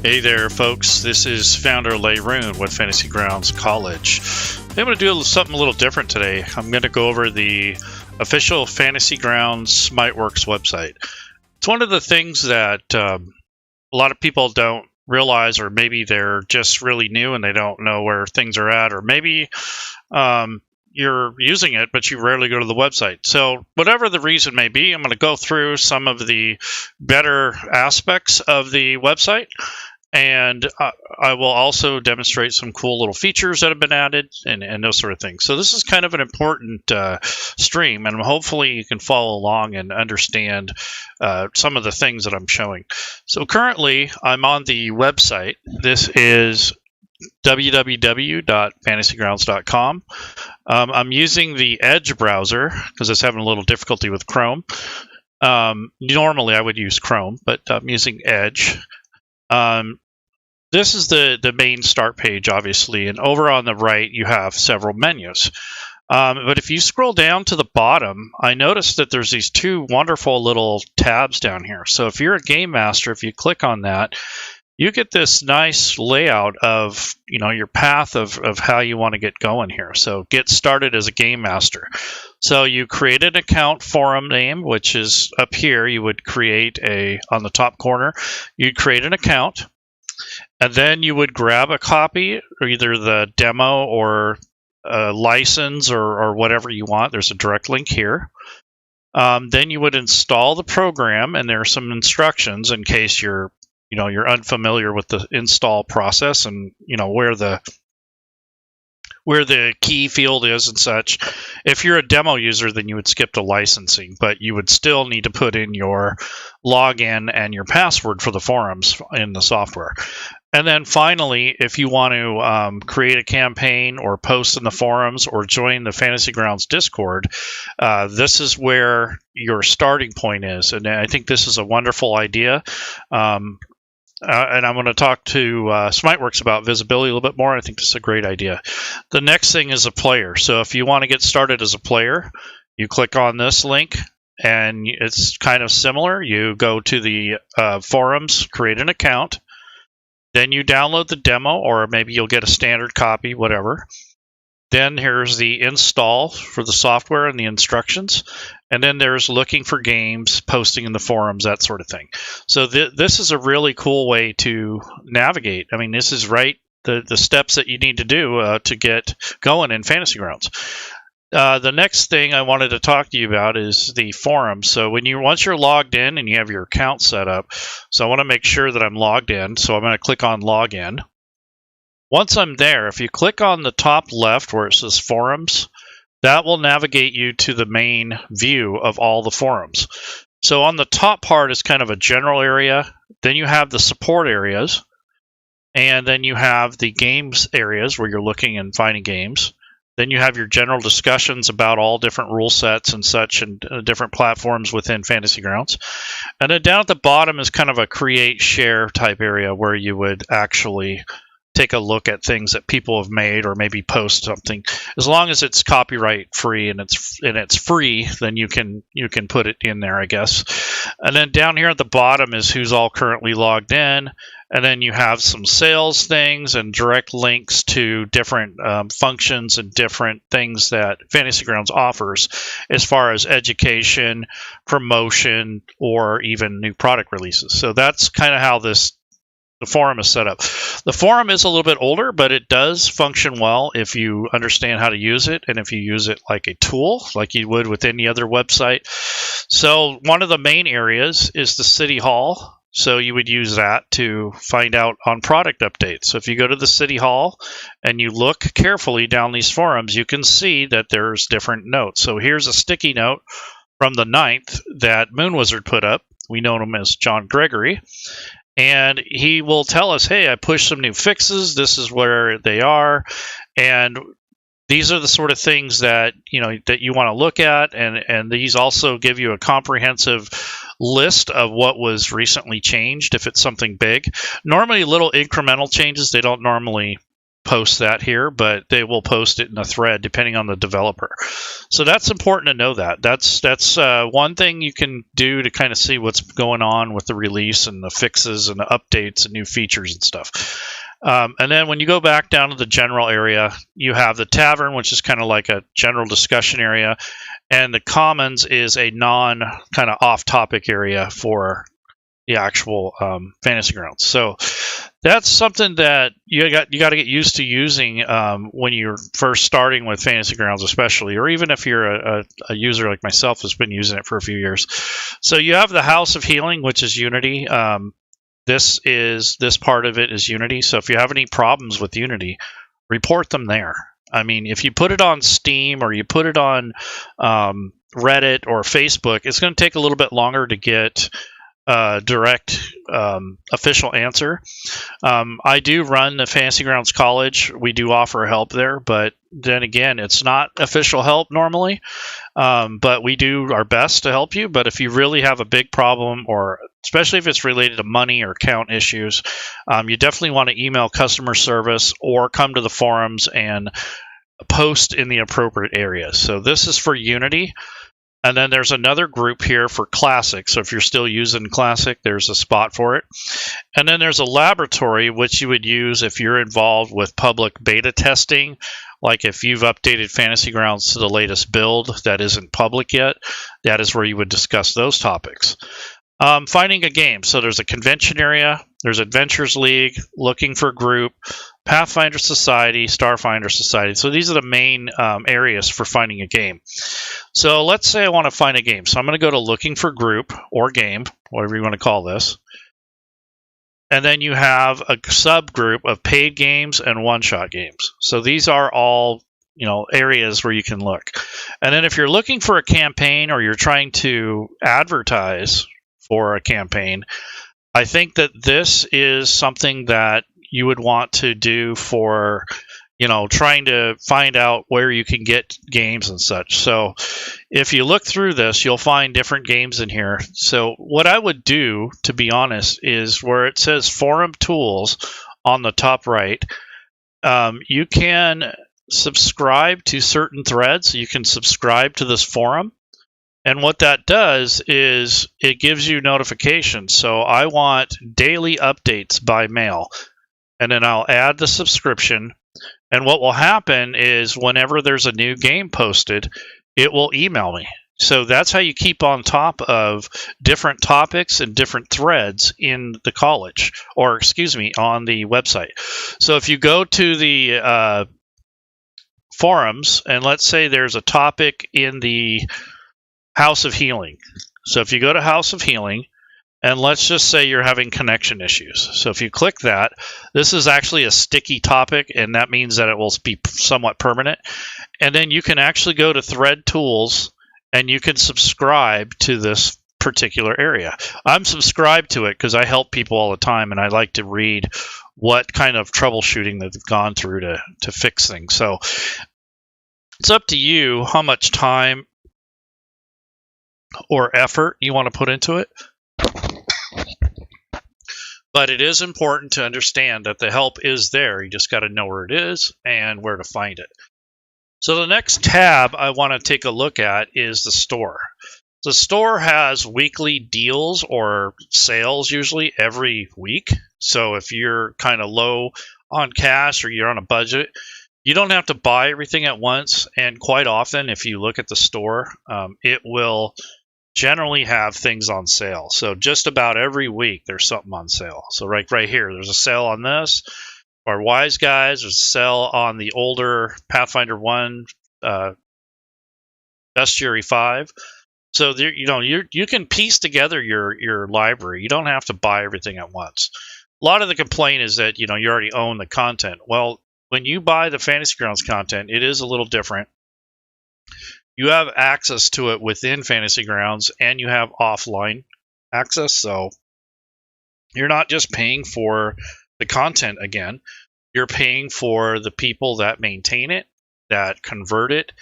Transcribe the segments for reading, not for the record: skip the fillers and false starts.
Hey there, folks. This is founder Layroon with Fantasy Grounds College. I'm going to do something a little different today. I'm going to go over the official Fantasy Grounds SmiteWorks website. It's one of the things that a lot of people don't realize, or maybe they're just really new and they don't know where things are at, or maybe you're using it, but you rarely go to the website. So whatever the reason may be, I'm going to go through some of the better aspects of the website. And I will also demonstrate some cool little features that have been added and those sort of things. So this is kind of an important stream, and hopefully you can follow along and understand some of the things that I'm showing. So currently, I'm on the website. This is www.fantasygrounds.com. I'm using the Edge browser because it's having a little difficulty with Chrome. Normally, I would use Chrome, but I'm using Edge. This is the main start page, obviously, and over on the right you have several menus. But if you scroll down to the bottom, I noticed that there's these two wonderful little tabs down here. So if you're a game master, if you click on that, you get this nice layout of your path of how you want to get going here. So get started as a game master. So you create an account forum name, which is up here. You would create on the top corner, you'd create an account, and then you would grab a copy, or either the demo or a license or whatever you want. There's a direct link here. Then you would install the program, and there are some instructions in case you're unfamiliar with the install process and where the key field is and such. If you're a demo user, then you would skip to licensing, but you would still need to put in your login and your password for the forums in the software. And then finally, if you want to create a campaign or post in the forums or join the Fantasy Grounds Discord, this is where your starting point is. And I think this is a wonderful idea. And I'm going to talk to SmiteWorks about visibility a little bit more. I think this is a great idea. The next thing is a player. So if you want to get started as a player, you click on this link, and it's kind of similar. You go to the forums, create an account, then you download the demo, or maybe you'll get a standard copy, whatever. Then here's the install for the software and the instructions. And then there's looking for games, posting in the forums, that sort of thing. So this is a really cool way to navigate. I mean, this is the steps that you need to do to get going in Fantasy Grounds. The next thing I wanted to talk to you about is the forum. So once you're logged in and you have your account set up, so I want to make sure that I'm logged in. So I'm going to click on Login. Once I'm there, if you click on the top left where it says Forums, that will navigate you to the main view of all the forums. So on the top part is kind of a general area. Then you have the support areas. And then you have the games areas where you're looking and finding games. Then you have your general discussions about all different rule sets and such, and different platforms within Fantasy Grounds. And then down at the bottom is kind of a create share type area where you would actually take a look at things that people have made, or maybe post something. As long as it's copyright free and it's free, then you can put it in there, I guess. And then down here at the bottom is who's all currently logged in. And then you have some sales things and direct links to different functions and different things that Fantasy Grounds offers as far as education, promotion, or even new product releases. So that's kind of how the forum is set up. The forum is a little bit older, but it does function well if you understand how to use it, and if you use it like a tool, like you would with any other website. So one of the main areas is the City Hall. So you would use that to find out on product updates. So if you go to the City Hall and you look carefully down these forums, you can see that there's different notes. So here's a sticky note from the 9th that Moon Wizard put up. We know him as John Gregory. And he will tell us, hey, I pushed some new fixes. This is where they are. And these are the sort of things that you want to look at, and these also give you a comprehensive list of what was recently changed if it's something big. Normally, little incremental changes, they don't normally post that here, but they will post it in a thread depending on the developer. So that's important to know that. That's one thing you can do to kind of see what's going on with the release and the fixes and the updates and new features and stuff. And then when you go back down to the general area, you have the tavern, which is kind of like a general discussion area, and the commons is a non kind of off-topic area for the actual fantasy grounds. So that's something that you got to get used to using when you're first starting with fantasy grounds, especially, or even if you're a user like myself who's been using it for a few years. So you have the House of Healing, which is Unity. This part of it is Unity. So if you have any problems with Unity, report them there. I mean, if you put it on Steam or you put it on Reddit or Facebook, it's going to take a little bit longer to get direct official answer. I do run the Fantasy Grounds College. We do offer help there, but then again, it's not official help normally. But we do our best to help you. But if you really have a big problem, or especially if it's related to money or account issues, you definitely want to email customer service or come to the forums and post in the appropriate areas. So this is for Unity. And then there's another group here for Classic. So if you're still using Classic, there's a spot for it. And then there's a laboratory, which you would use if you're involved with public beta testing. Like if you've updated Fantasy Grounds to the latest build that isn't public yet, that is where you would discuss those topics. Finding a game. So there's a convention area, there's Adventures League, Looking for Group, Pathfinder Society, Starfinder Society. So these are the main areas for finding a game. So let's say I want to find a game. So I'm going to go to Looking for Group or Game, whatever you want to call this. And then you have a subgroup of paid games and one-shot games. So these are all areas where you can look. And then if you're looking for a campaign or you're trying to advertise for a campaign, I think that this is something that you would want to do for trying to find out where you can get games and such. So if you look through this, you'll find different games in here. So what I would do, to be honest, is where it says Forum Tools on the top right, you can subscribe to certain threads. You can subscribe to this forum. And what that does is it gives you notifications. So I want daily updates by mail. And then I'll add the subscription. And what will happen is whenever there's a new game posted, it will email me. So that's how you keep on top of different topics and different threads in the college, or on the website. So if you go to the forums, and let's say there's a topic in the House of Healing. So if you go to House of Healing, and let's just say you're having connection issues. So if you click that, this is actually a sticky topic, and that means that it will be somewhat permanent. And then you can actually go to Thread Tools, and you can subscribe to this particular area. I'm subscribed to it because I help people all the time, and I like to read what kind of troubleshooting they've gone through to fix things. So it's up to you how much time or effort you want to put into it. But it is important to understand that the help is there. You just got to know where it is and where to find it. So the next tab I want to take a look at is the store. The store has weekly deals or sales usually every week. So if you're kind of low on cash or you're on a budget, you don't have to buy everything at once. And quite often, if you look at the store, it will generally have things on sale. So just about every week there's something on sale. So right here, there's a sale on this. Our Wise Guys, there's a sale on the older Pathfinder 1 Bestiary 5. So there, you can piece together your library. You don't have to buy everything at once. A lot of the complaint is that you already own the content. Well, when you buy the Fantasy Grounds content, it is a little different. You have access to it within Fantasy Grounds, and you have offline access. So you're not just paying for the content again. You're paying for the people that maintain it, that convert it,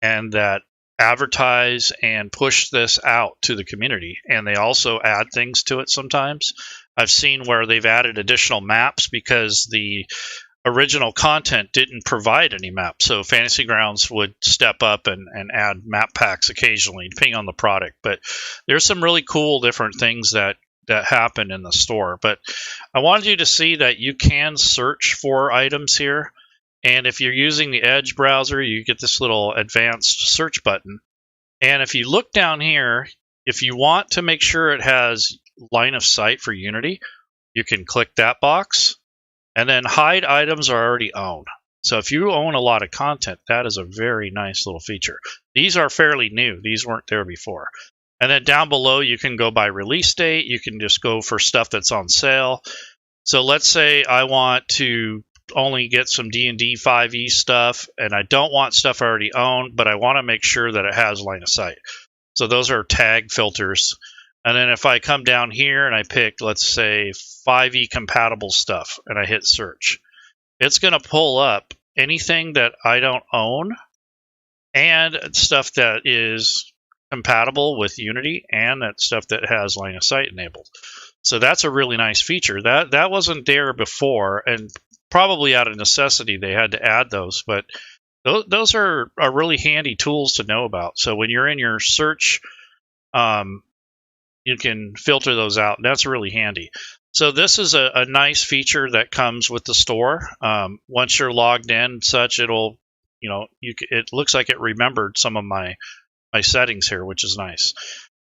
and that advertise and push this out to the community. And they also add things to it sometimes. I've seen where they've added additional maps because the original content didn't provide any maps. So Fantasy Grounds would step up and add map packs occasionally, depending on the product. But there's some really cool different things that happen in the store. But I wanted you to see that you can search for items here. And if you're using the Edge browser, you get this little advanced search button. And if you look down here, if you want to make sure it has line of sight for Unity, you can click that box. And then hide items are already owned. So if you own a lot of content, that is a very nice little feature. These are fairly new. These weren't there before. And then down below, you can go by release date. You can just go for stuff that's on sale. So let's say I want to only get some D&D 5e stuff, and I don't want stuff I already own, but I want to make sure that it has line of sight. So those are tag filters. And then if I come down here and I pick, let's say, 5e compatible stuff, and I hit search, it's going to pull up anything that I don't own and stuff that is compatible with Unity and that stuff that has line of sight enabled. So that's a really nice feature. That wasn't there before, and probably out of necessity they had to add those, but those are really handy tools to know about. So when you're in your search, you can filter those out, and that's really handy. So this is a nice feature that comes with the store. Once you're logged in and such, it'll, it looks like it remembered some of my settings here, which is nice.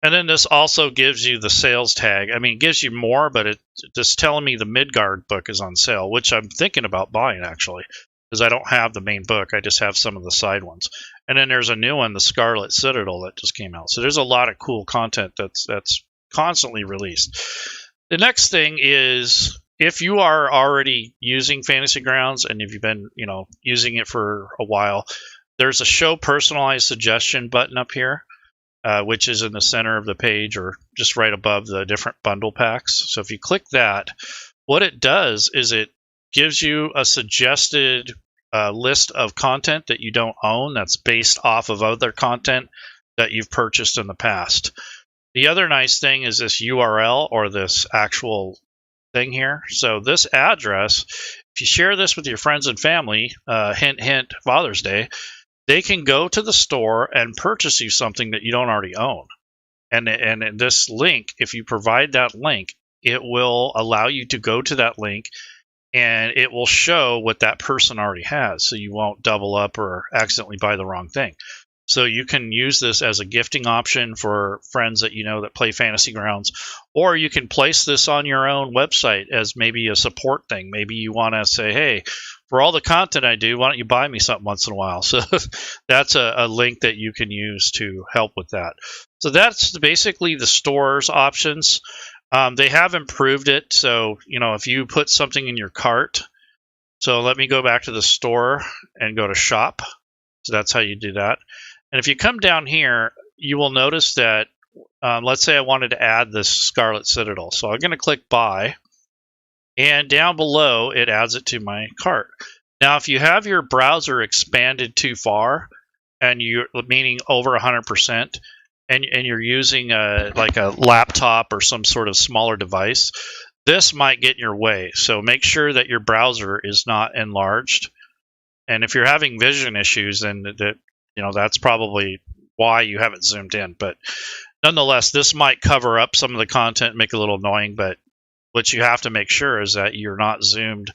And then this also gives you the sales tag. I mean, it gives you more, but it's just telling me the Midgard book is on sale, which I'm thinking about buying, actually, because I don't have the main book. I just have some of the side ones. And then there's a new one, the Scarlet Citadel, that just came out. So there's a lot of cool content that's constantly released. The next thing is, if you are already using Fantasy Grounds and if you've been, using it for a while, there's a show personalized suggestion button up here, which is in the center of the page or just right above the different bundle packs. So if you click that, what it does is it gives you a suggested list of content that you don't own that's based off of other content that you've purchased in the past. The other nice thing is this URL, or this actual thing here. So this address, if you share this with your friends and family, hint, hint, Father's Day, they can go to the store and purchase you something that you don't already own. And this link, if you provide that link, it will allow you to go to that link and it will show what that person already has, so you won't double up or accidentally buy the wrong thing. So you can use this as a gifting option for friends that that play Fantasy Grounds, or you can place this on your own website as maybe a support thing. Maybe you want to say, hey, for all the content I do, why don't you buy me something once in a while? So that's a link that you can use to help with that. So that's basically the store's options. They have improved it. So, if you put something in your cart, so let me go back to the store and go to shop. So that's how you do that. And if you come down here, you will notice that, let's say I wanted to add this Scarlet Citadel. So I'm going to click buy, and down below it adds it to my cart. Now, if you have your browser expanded too far, and meaning over 100%, and you're using like a laptop or some sort of smaller device, this might get in your way. So make sure that your browser is not enlarged. And if you're having vision issues, then that's probably why you haven't zoomed in. But nonetheless, this might cover up some of the content, make it a little annoying. But what you have to make sure is that you're not zoomed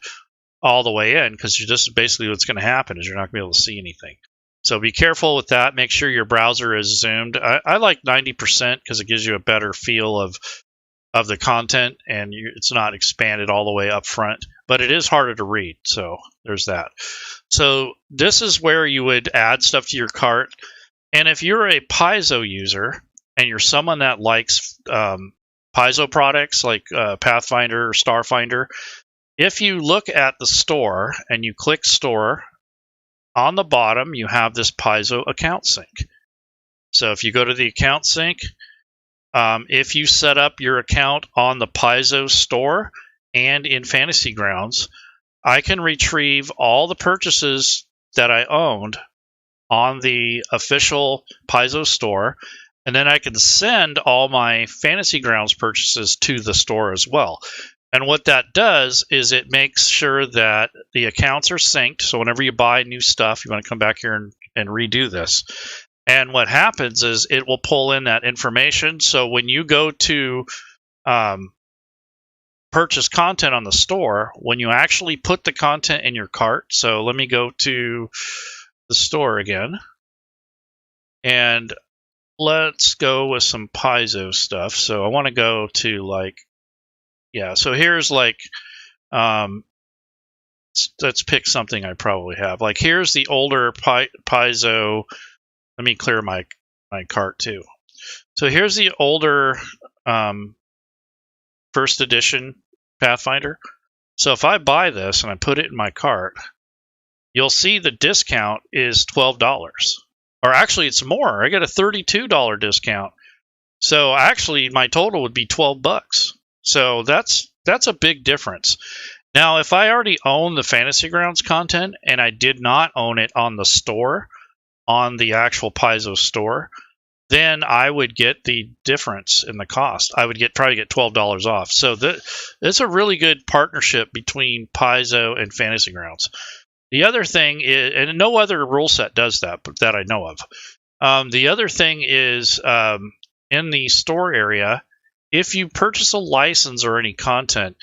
all the way in, because this is basically what's going to happen is you're not going to be able to see anything. So be careful with that. Make sure your browser is zoomed. I like 90% because it gives you a better feel of the content, and it's not expanded all the way up front, but it is harder to read. So there's that. So this is where you would add stuff to your cart. And if you're a Paizo user and you're someone that likes Paizo products like Pathfinder or Starfinder, if you look at the store and you click store, on the bottom you have this Paizo account sync. So if you go to the account sync, if you set up your account on the Paizo store and in Fantasy Grounds, I can retrieve all the purchases that I owned on the official Paizo store, and then I can send all my Fantasy Grounds purchases to the store as well. And what that does is it makes sure that the accounts are synced. So whenever you buy new stuff, you want to come back here and redo this. And what happens is it will pull in that information. So when you go to purchase content on the store, when you actually put the content in your cart, so let me go to the store again, and let's go with some Paizo stuff. So I want to go to like, yeah, so here's like, let's pick something I probably have. Like here's the older Paizo. Let me clear my cart too. So here's the older first edition Pathfinder. So if I buy this and I put it in my cart, you'll see the discount is $12. Or actually it's more. I got a $32 discount. So actually my total would be $12. So that's a big difference. Now, if I already own the Fantasy Grounds content and I did not own it on the store, on the actual Paizo store, then I would get the difference in the cost. I would probably get $12 off. So it's a really good partnership between Paizo and Fantasy Grounds. The other thing is, and no other rule set does that, but that I know of. The other thing is in the store area, if you purchase a license or any content,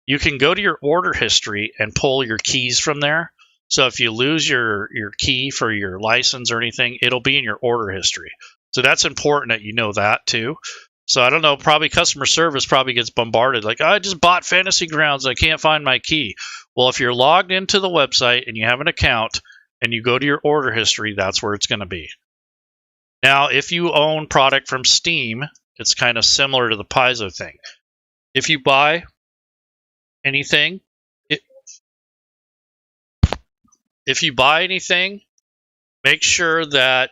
you can go to your order history and pull your keys from there. So if you lose your key for your license or anything, it'll be in your order history. So that's important that you know that too. So I don't know, probably customer service probably gets bombarded. Like, I just bought Fantasy Grounds, I can't find my key. Well, if you're logged into the website and you have an account and you go to your order history, that's where it's going to be. Now, if you own product from Steam, it's kind of similar to the Paizo thing. If you buy anything, make sure that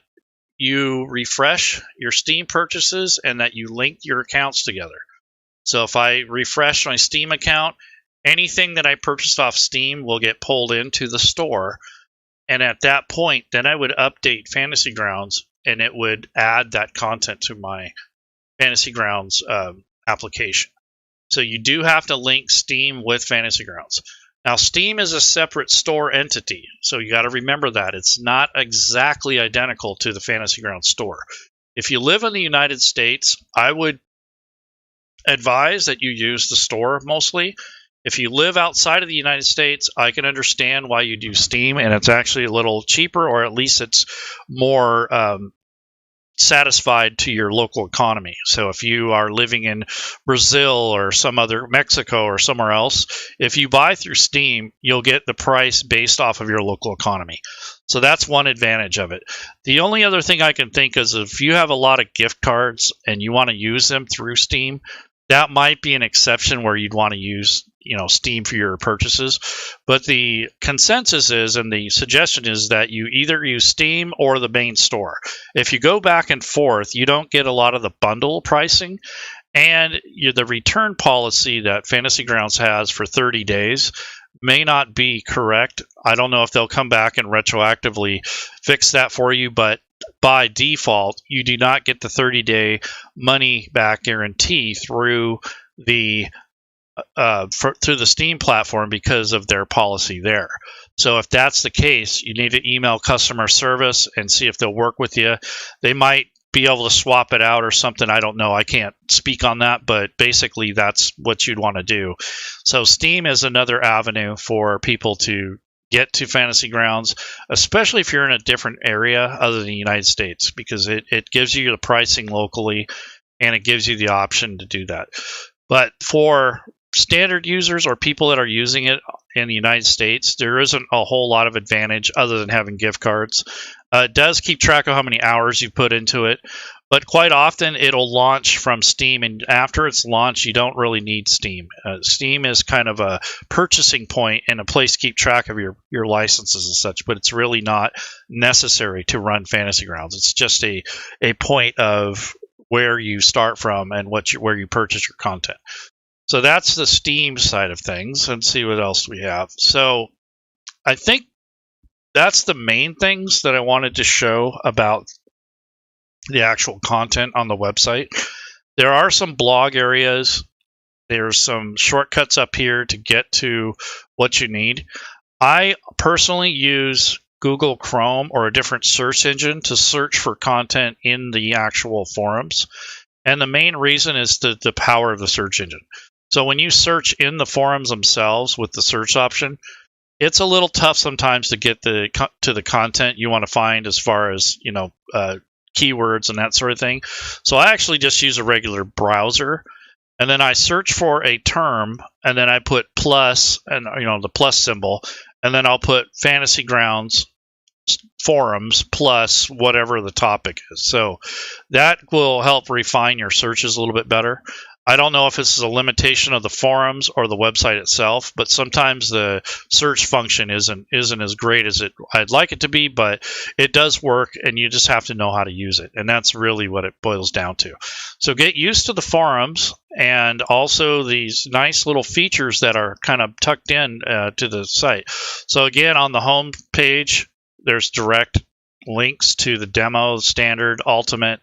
you refresh your Steam purchases and that you link your accounts together. So if I refresh my Steam account, anything that I purchased off Steam will get pulled into the store. And at that point, then I would update Fantasy Grounds and it would add that content to my Fantasy Grounds application. So you do have to link Steam with Fantasy Grounds. Now, Steam is a separate store entity, so you got to remember that. It's not exactly identical to the Fantasy Grounds store. If you live in the United States, I would advise that you use the store mostly. If you live outside of the United States, I can understand why you do Steam, and it's actually a little cheaper, or at least it's more satisfied to your local economy. So if you are living in Brazil or some other Mexico or somewhere else, if you buy through Steam, you'll get the price based off of your local economy. So that's one advantage of it. The only other thing I can think is if you have a lot of gift cards and you want to use them through Steam, that might be an exception where you'd want to use Steam for your purchases. But the consensus is, and the suggestion is, that you either use Steam or the main store. If you go back and forth, you don't get a lot of the bundle pricing, and the return policy that Fantasy Grounds has for 30 days may not be correct. I don't know if they'll come back and retroactively fix that for you, but by default, you do not get the 30-day money back guarantee through the Steam platform because of their policy there. So if that's the case, you need to email customer service and see if they'll work with you. They might be able to swap it out or something. I don't know. I can't speak on that, but basically that's what you'd want to do. So Steam is another avenue for people to get to Fantasy Grounds, especially if you're in a different area other than the United States, because it gives you the pricing locally and it gives you the option to do that. But for standard users or people that are using it in the United States, there isn't a whole lot of advantage other than having gift cards. It does keep track of how many hours you put into it, but quite often it'll launch from Steam, and after it's launched, you don't really need Steam. Steam is kind of a purchasing point and a place to keep track of your licenses and such, but it's really not necessary to run Fantasy Grounds. It's just a point of where you start from and where you purchase your content. So that's the Steam side of things. Let's see what else we have. So I think that's the main things that I wanted to show about the actual content on the website. There are some blog areas There's some shortcuts up here to get to what you need. I personally use Google Chrome or a different search engine to search for content in the actual forums. And the main reason is the power of the search engine. So when you search in the forums themselves with the search option, it's a little tough sometimes to get to the content you want to find as far as, keywords and that sort of thing. So I actually just use a regular browser, and then I search for a term, and then I put plus and the plus symbol, and then I'll put Fantasy Grounds forums plus whatever the topic is. So that will help refine your searches a little bit better. I don't know if this is a limitation of the forums or the website itself, but sometimes the search function isn't as great as I'd like it to be, but it does work, and you just have to know how to use it. And that's really what it boils down to. So get used to the forums and also these nice little features that are kind of tucked in to the site. So again, on the home page, there's direct links to the demo, standard, ultimate,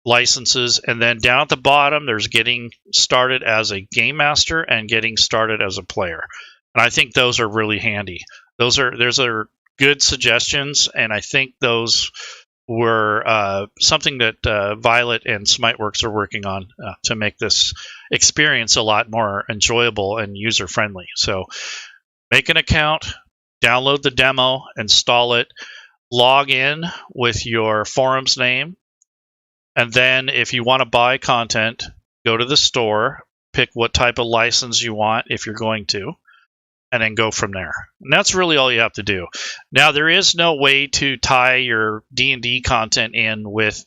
licenses, and then down at the bottom there's getting started as a game master and getting started as a player. And I think those are really handy. Those are good suggestions, and I think those were something that Violet and Smiteworks are working on to make this experience a lot more enjoyable and user friendly. So make an account, download the demo, install it, log in with your forum's name. And then if you want to buy content, go to the store, pick what type of license you want if you're going to, and then go from there. And that's really all you have to do. Now, there is no way to tie your D&D content in with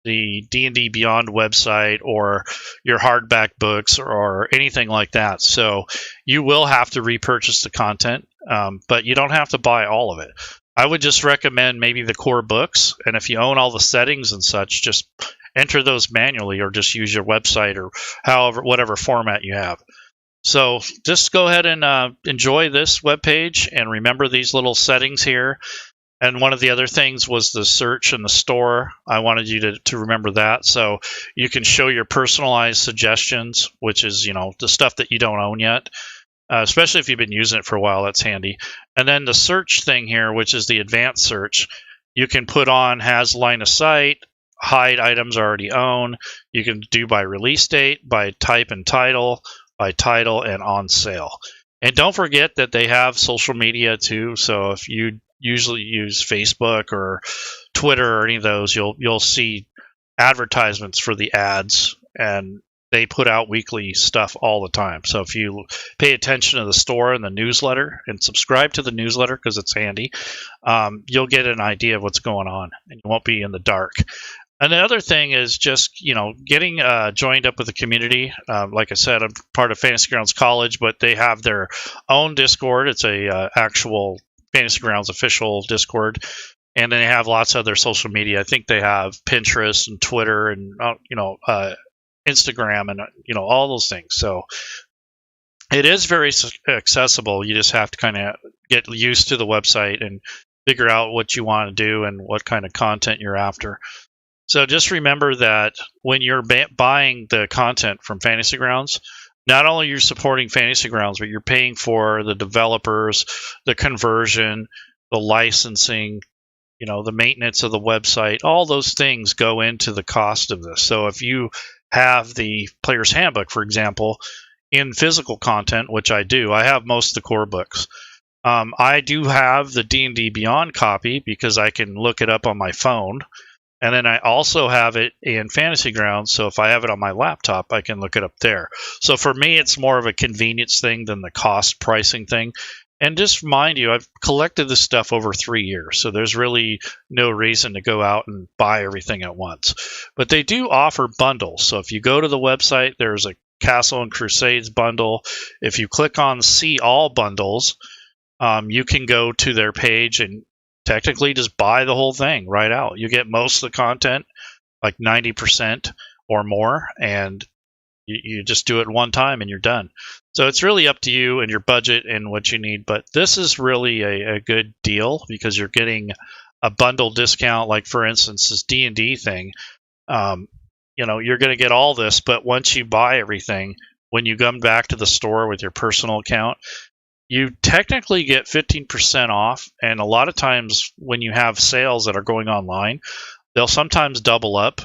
the D&D Beyond website or your hardback books or anything like that. So you will have to repurchase the content, but you don't have to buy all of it. I would just recommend maybe the core books, and if you own all the settings and such, just enter those manually or just use your website or whatever format you have. So just go ahead and enjoy this webpage and remember these little settings here. And one of the other things was the search and the store. I wanted you to remember that. So you can show your personalized suggestions, which is, the stuff that you don't own yet. Especially if you've been using it for a while, that's handy. And then the search thing here, which is the advanced search, you can put on has line of sight, hide items already owned. You can do by release date, by type and title, by title, and on sale. And don't forget that they have social media too. So if you usually use Facebook or Twitter or any of those, you'll see advertisements for the ads, and they put out weekly stuff all the time. So if you pay attention to the store and the newsletter and subscribe to the newsletter because it's handy, you'll get an idea of what's going on and you won't be in the dark. And the other thing is just, getting joined up with the community. Like I said, I'm part of Fantasy Grounds College, but they have their own Discord. It's a actual Fantasy Grounds official Discord. And then they have lots of other social media. I think they have Pinterest and Twitter and, Instagram and all those things. So it is very accessible. You just have to kind of get used to the website and figure out what you want to do and what kind of content you're after. So just remember that when you're buying the content from Fantasy Grounds, not only you're supporting Fantasy Grounds, but you're paying for the developers, the conversion, the licensing, the maintenance of the website. All those things go into the cost of this. So if you have the Player's Handbook, for example, in physical content, which I do. I have most of the core books. I do have the D&D Beyond copy because I can look it up on my phone. And then I also have it in Fantasy Grounds, so if I have it on my laptop, I can look it up there. So for me, it's more of a convenience thing than the cost pricing thing. And just mind you, I've collected this stuff over 3 years, so there's really no reason to go out and buy everything at once. But they do offer bundles. So if you go to the website, there's a Castle and Crusades bundle. If you click on See All Bundles, you can go to their page and technically just buy the whole thing right out. You get most of the content, like 90% or more, and you just do it one time and you're done. So it's really up to you and your budget and what you need. But this is really a good deal because you're getting a bundle discount. Like, for instance, this D&D thing, you're going to get all this. But once you buy everything, when you come back to the store with your personal account, you technically get 15% off. And a lot of times when you have sales that are going online, they'll sometimes double up.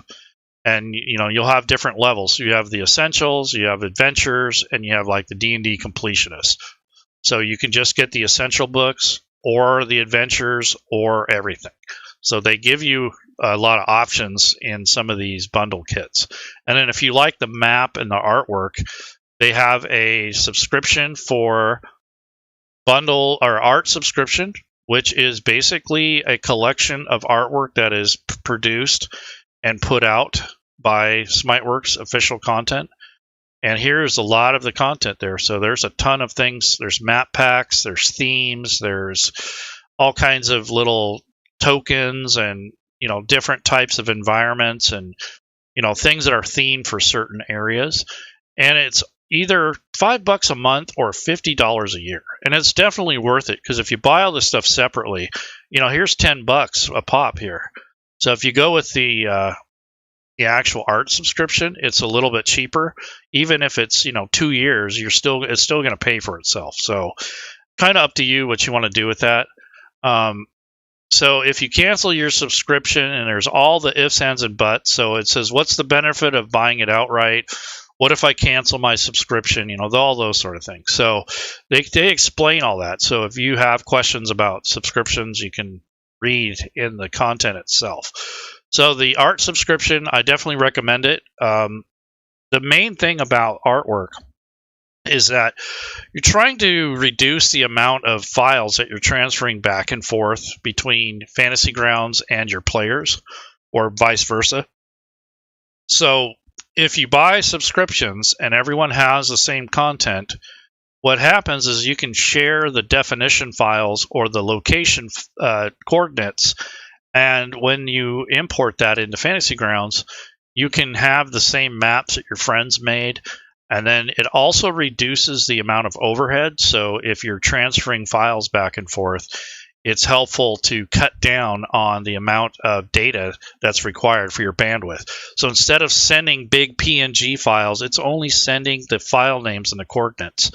And you'll have different levels. You have the essentials, you have adventures, and you have like the D&D completionist. So you can just get the essential books or the adventures or everything. So they give you a lot of options in some of these bundle kits. And then if you like the map and the artwork, they have a subscription for bundle or art subscription, which is basically a collection of artwork that is produced and put out by Smiteworks official content. And here's a lot of the content there. So there's a ton of things. There's map packs, there's themes, there's all kinds of little tokens and, different types of environments and, things that are themed for certain areas. And it's either $5 a month or $50 a year. And it's definitely worth it because if you buy all this stuff separately, here's $10 a pop here. So if you go with the actual art subscription, it's a little bit cheaper. Even if it's 2 years, it's still going to pay for itself. So kind of up to you what you want to do with that. So if you cancel your subscription, and there's all the ifs, ands, and buts. So it says, what's the benefit of buying it outright? What if I cancel my subscription? All those sort of things. So they explain all that. So if you have questions about subscriptions, you can read in the content itself. So the art subscription, I definitely recommend it. The main thing about artwork is that you're trying to reduce the amount of files that you're transferring back and forth between Fantasy Grounds and your players, or vice versa. So if you buy subscriptions and everyone has the same content, what happens is you can share the definition files or the location coordinates. And when you import that into Fantasy Grounds, you can have the same maps that your friends made. And then it also reduces the amount of overhead. So if you're transferring files back and forth, it's helpful to cut down on the amount of data that's required for your bandwidth. So instead of sending big PNG files, it's only sending the file names and the coordinates.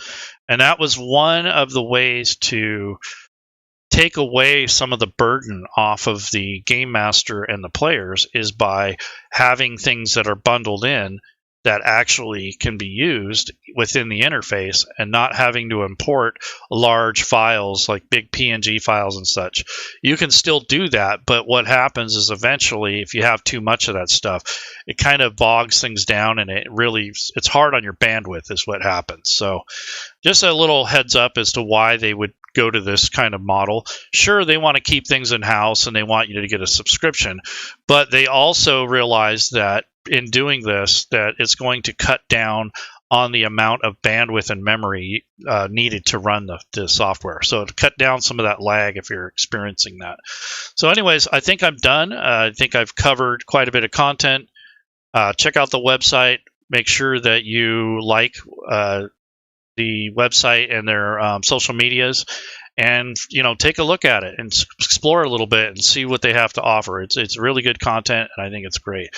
And that was one of the ways to take away some of the burden off of the game master and the players, is by having things that are bundled in that actually can be used within the interface, and not having to import large files like big PNG files and such. You can still do that, but what happens is eventually, if you have too much of that stuff, it kind of bogs things down, and it's hard on your bandwidth is what happens. So just a little heads up as to why they would go to this kind of model. Sure, they want to keep things in-house and they want you to get a subscription, but they also realize that in doing this, that it's going to cut down on the amount of bandwidth and memory needed to run the software. So to cut down some of that lag if you're experiencing that. So anyways, I think I'm done. I think I've covered quite a bit of content. Check out the website. Make sure that you like the website and their social medias, and take a look at it and explore a little bit and see what they have to offer. It's really good content, and I think it's great.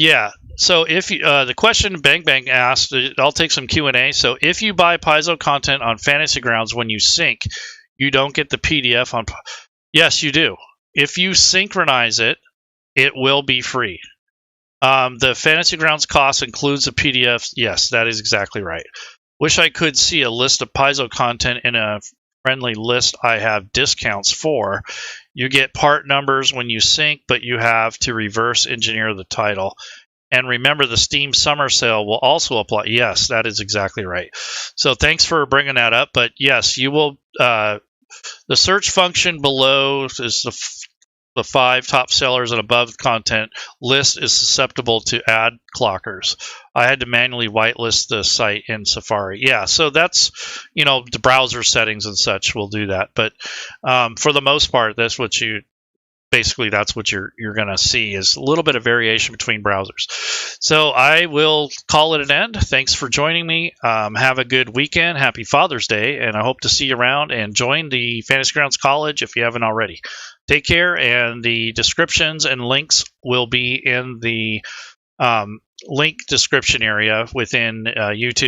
Yeah. So if you, the question Bang Bang asked, I'll take some Q&A. So if you buy Paizo content on Fantasy Grounds, when you sync, you don't get the PDF on. Yes, you do. If you synchronize it, it will be free. The Fantasy Grounds cost includes a PDF. Yes, that is exactly right. Wish I could see a list of Paizo content in a friendly list I have discounts for. You get part numbers when you sync, but you have to reverse engineer the title. And remember, the Steam Summer Sale will also apply. Yes, that is exactly right. So thanks for bringing that up. But yes, you will. The search function below is the 5 top sellers and above content list is susceptible to ad clockers. I had to manually whitelist the site in Safari. Yeah, so that's, the browser settings and such will do that. But for the most part, that's what you're going to see, is a little bit of variation between browsers. So I will call it an end. Thanks for joining me. Have a good weekend. Happy Father's Day, and I hope to see you around, and join the Fantasy Grounds College if you haven't already. Take care, and the descriptions and links will be in the link description area within YouTube